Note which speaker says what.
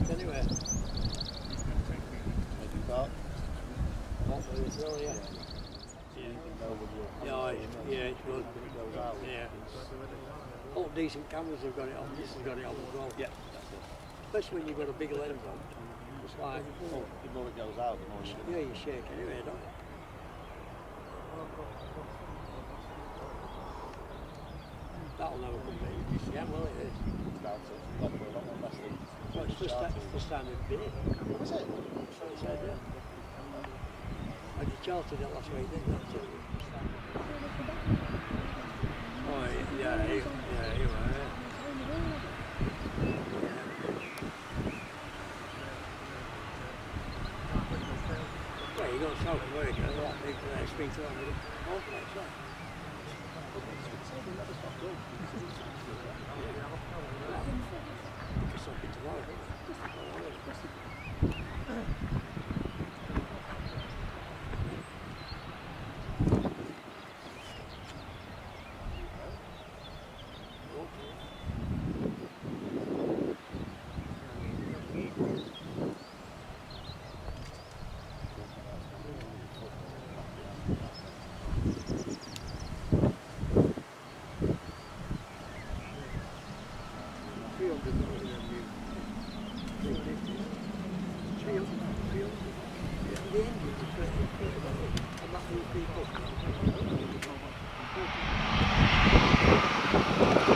Speaker 1: shake anyway. Yeah. Yeah, it's good. Yeah. All decent cameras have got it on. This has got it on as well.
Speaker 2: Yeah.
Speaker 1: Especially when you've got a big lens on. It's like,
Speaker 2: Well, the more it goes out, the more you...
Speaker 1: yeah, you shake anyway, don't you? That'll never come back. Yeah, well, it is.
Speaker 2: Down to a lot more less than...
Speaker 1: Well, it's first time they've been it.
Speaker 2: Was it?
Speaker 1: That's what it said, yeah. I just chartered it last week, didn't I? Oh, yeah, you were, yeah. Well, you go to South America, that big speak to them with a complex, right? Because something tomorrow, don't the